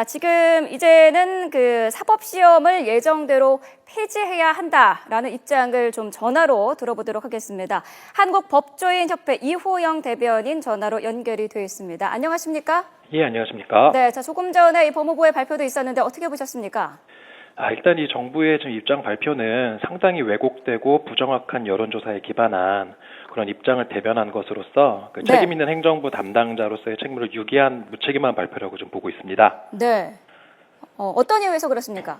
지금 이제는 그 사법시험을 예정대로 폐지해야 한다라는 입장을 좀 전화로 들어보도록 하겠습니다. 한국법조인협회 이호영 대변인 전화로 연결이 되어 있습니다. 안녕하십니까? 예, 안녕하십니까? 네, 조금 전에 이 법무부의 발표도 있었는데 어떻게 보셨습니까? 일단 이 정부의 지금 입장 발표는 상당히 왜곡되고 부정확한 여론조사에 기반한 그런 입장을 대변한 것으로서 책임 있는 행정부 담당자로서의 책무를 유기한 무책임한 발표라고 좀 보고 있습니다. 네. 어떤 이유에서 그렇습니까?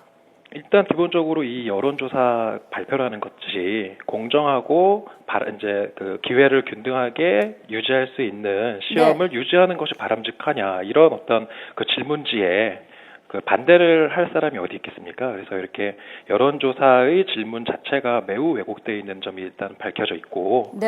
일단 기본적으로 이 여론조사 발표라는 것이 공정하고 이제 그 기회를 균등하게 유지할 수 있는 시험을 유지하는 것이 바람직하냐 이런 어떤 그 질문지에 그 반대를 할 사람이 어디 있겠습니까? 그래서 이렇게 여론조사의 질문 자체가 매우 왜곡되어 있는 점이 일단 밝혀져 있고,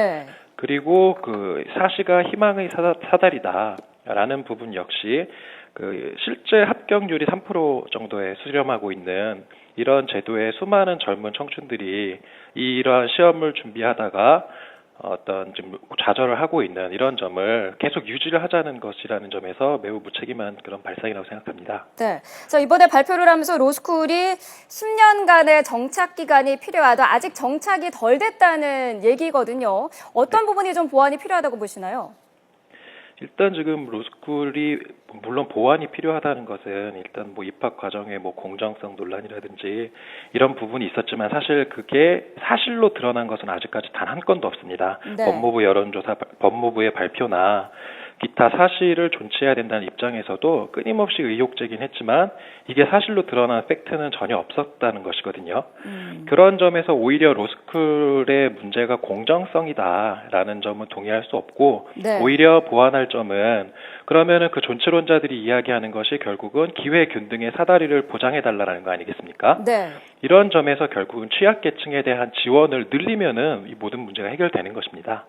그리고 그 사시가 희망의 사다리다라는 부분 역시 그 실제 합격률이 3% 정도에 수렴하고 있는 이런 제도의 수많은 젊은 청춘들이 이러한 시험을 준비하다가 어떤 좀 좌절을 하고 있는 이런 점을 계속 유지를 하자는 것이라는 점에서 매우 무책임한 그런 발상이라고 생각합니다. 네. 자, 이번에 발표를 하면서 로스쿨이 10년간의 정착 기간이 필요하다. 아직 정착이 덜 됐다는 얘기거든요. 어떤 부분이 좀 보완이 필요하다고 보시나요? 일단 지금 로스쿨이 물론 보완이 필요하다는 것은 일단 뭐 입학 과정의 뭐 공정성 논란이라든지 이런 부분이 있었지만 사실 그게 사실로 드러난 것은 아직까지 단 한 건도 없습니다. 법무부 여론조사, 법무부의 발표나 기타 사실을 존치해야 된다는 입장에서도 끊임없이 의혹제긴 했지만 이게 사실로 드러난 팩트는 전혀 없었다는 것이거든요. 그런 점에서 오히려 로스쿨의 문제가 공정성이다라는 점은 동의할 수 없고 오히려 보완할 점은 그러면은 그 존치론자들이 이야기하는 것이 결국은 기회 균등의 사다리를 보장해달라는 거 아니겠습니까? 이런 점에서 결국은 취약계층에 대한 지원을 늘리면은 이 모든 문제가 해결되는 것입니다.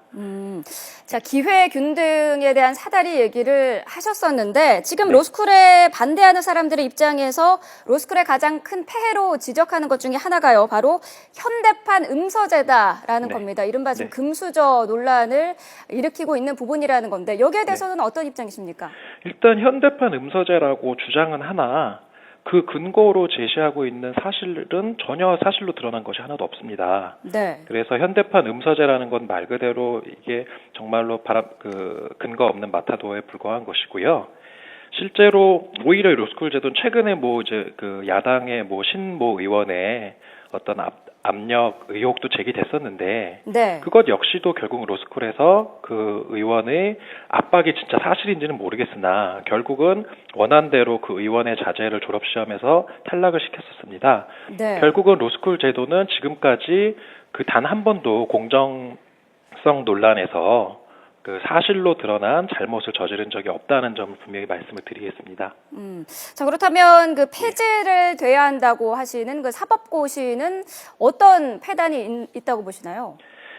자, 기회 균등에 대한 사다리 얘기를 하셨었는데 지금 로스쿨에 반대하는 사람들의 입장에서 로스쿨의 가장 큰 폐해로 지적하는 것 중에 하나가요. 바로 현대판 음서제다라는 겁니다. 이른바 지금 금수저 논란을 일으키고 있는 부분이라는 건데 여기에 대해서는 어떤 입장이십니까? 일단 현대판 음서제라고 주장은 하나 그 근거로 제시하고 있는 사실은 전혀 사실로 드러난 것이 하나도 없습니다. 그래서 현대판 음서제라는 건 말 그대로 이게 정말로 근거 없는 마타도에 불과한 것이고요. 실제로 오히려 로스쿨 제도는 최근에 뭐 이제 그 야당의 뭐 신모 의원의 어떤 압력 의혹도 제기됐었는데 그것 역시도 결국 로스쿨에서 그 의원의 압박이 진짜 사실인지는 모르겠으나 결국은 원한대로 그 의원의 자제를 졸업시험에서 탈락을 시켰었습니다. 결국은 로스쿨 제도는 지금까지 그 단 한 번도 공정성 논란에서 그 사실로 드러난 잘못을 저지른 적이 없다는 점을 분명히 말씀을 드리겠습니다. 자, 그렇다면 그 폐지를 돼야 한다고 하시는 그 사법고시는 어떤 폐단이 있다고 보시나요?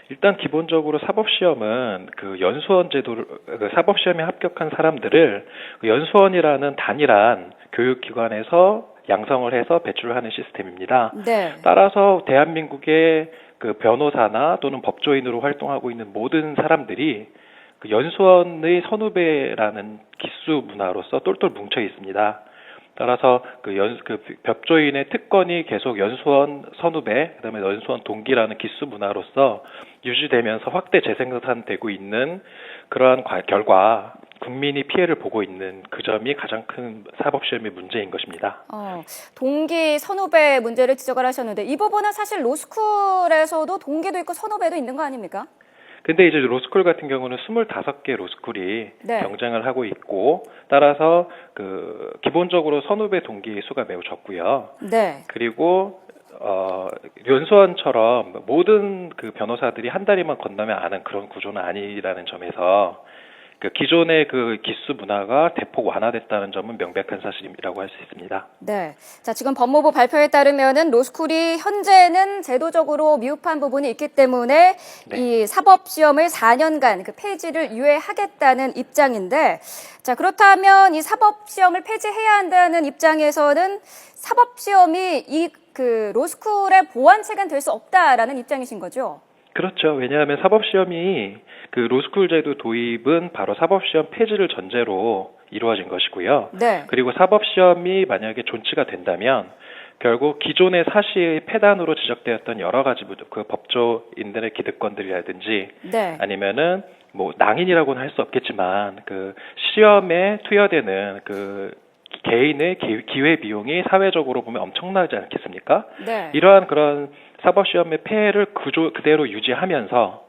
일단 기본적으로 사법시험은 그 연수원 제도를 사법시험에 합격한 사람들을 연수원이라는 단일한 교육기관에서 양성을 해서 배출을 하는 시스템입니다. 따라서 대한민국의 그 변호사나 또는 법조인으로 활동하고 있는 모든 사람들이 그 연수원의 선후배라는 기수 문화로서 똘똘 뭉쳐 있습니다. 따라서 그 법조인의 특권이 계속 연수원 선후배, 그다음에 연수원 동기라는 기수 문화로서 유지되면서 확대 재생산되고 있는 그러한 결과 국민이 피해를 보고 있는 그 점이 가장 큰 사법시험의 문제인 것입니다. 동기 선후배 문제를 지적을 하셨는데 이 부분은 사실 로스쿨에서도 동기도 있고 선후배도 있는 거 아닙니까? 근데 이제 로스쿨 같은 경우는 25개 로스쿨이 경쟁을 하고 있고 따라서 그 기본적으로 선후배 동기 수가 매우 적고요. 그리고 연수원처럼 모든 그 변호사들이 한 다리만 건너면 아는 그런 구조는 아니라는 점에서 그 기존의 그 기수 문화가 대폭 완화됐다는 점은 명백한 사실이라고 할 수 있습니다. 자, 지금 법무부 발표에 따르면은 로스쿨이 현재는 제도적으로 미흡한 부분이 있기 때문에 이 사법시험을 4년간 그 폐지를 유예하겠다는 입장인데, 자, 그렇다면 이 사법시험을 폐지해야 한다는 입장에서는 사법시험이 그 로스쿨의 보완책은 될 수 없다라는 입장이신 거죠? 그렇죠. 왜냐하면 사법시험이 그 로스쿨 제도 도입은 바로 사법시험 폐지를 전제로 이루어진 것이고요. 네. 그리고 사법시험이 만약에 존치가 된다면 결국 기존의 사시의 폐단으로 지적되었던 여러 가지 그 법조인들의 기득권들이라든지 네. 아니면은 뭐 낭인이라고는 할 수 없겠지만 그 시험에 투여되는 그 개인의 기회 비용이 사회적으로 보면 엄청나지 않겠습니까? 네. 이러한 그런 사법시험의 폐해를 그대로 유지하면서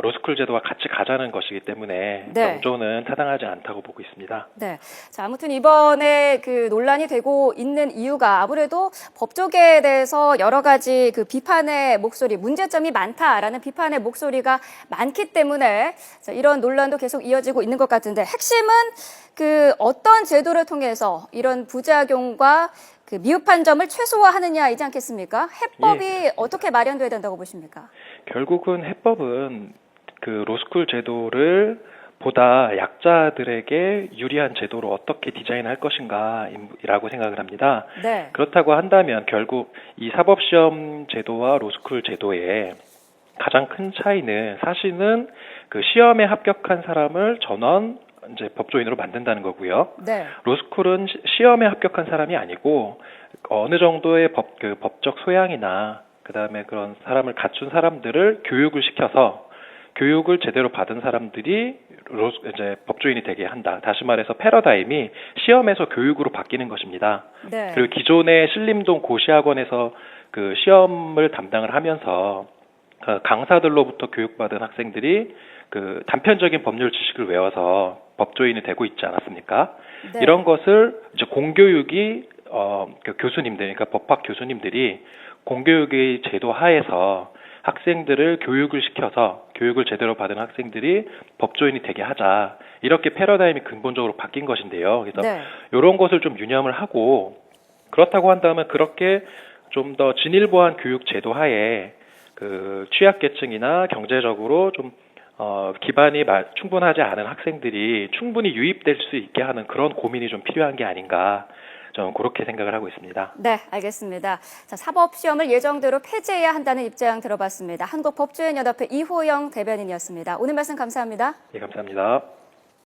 로스쿨 제도와 같이 가자는 것이기 때문에 네. 명조는 타당하지 않다고 보고 있습니다. 네. 자, 아무튼 이번에 그 논란이 되고 있는 이유가 아무래도 법조계에 대해서 여러 가지 그 비판의 목소리, 문제점이 많다라는 비판의 목소리가 많기 때문에 자, 이런 논란도 계속 이어지고 있는 것 같은데 핵심은 그 어떤 제도를 통해서 이런 부작용과 그 미흡한 점을 최소화하느냐이지 않겠습니까? 해법이 어떻게 마련돼야 된다고 보십니까? 결국은 해법은 그 로스쿨 제도를 보다 약자들에게 유리한 제도로 어떻게 디자인할 것인가라고 생각을 합니다. 네. 그렇다고 한다면 결국 이 사법시험 제도와 로스쿨 제도의 가장 큰 차이는 사실은 그 시험에 합격한 사람을 전원 이제 법조인으로 만든다는 거고요. 네. 로스쿨은 시험에 합격한 사람이 아니고 어느 정도의 법적 소양이나 그다음에 그런 사람을 갖춘 사람들을 교육을 시켜서 교육을 제대로 받은 사람들이 이제 법조인이 되게 한다. 다시 말해서 패러다임이 시험에서 교육으로 바뀌는 것입니다. 네. 그리고 기존의 신림동 고시학원에서 그 시험을 담당을 하면서 강사들로부터 교육받은 학생들이 그 단편적인 법률 지식을 외워서 법조인이 되고 있지 않았습니까? 네. 이런 것을 이제 공교육이 그 교수님들, 그러니까 법학 교수님들이 공교육의 제도 하에서 학생들을 교육을 시켜서 교육을 제대로 받은 학생들이 법조인이 되게 하자. 이렇게 패러다임이 근본적으로 바뀐 것인데요. 그래서 네. 이런 것을 좀 유념을 하고 그렇다고 한다면 그렇게 좀 더 진일보한 교육 제도 하에 그 취약계층이나 경제적으로 좀 기반이 충분하지 않은 학생들이 충분히 유입될 수 있게 하는 그런 고민이 좀 필요한 게 아닌가 저는 그렇게 생각을 하고 있습니다. 네, 알겠습니다. 자, 사법시험을 예정대로 폐지해야 한다는 입장 들어봤습니다. 한국법조인연합회 이호영 대변인이었습니다. 오늘 말씀 감사합니다. 예, 감사합니다.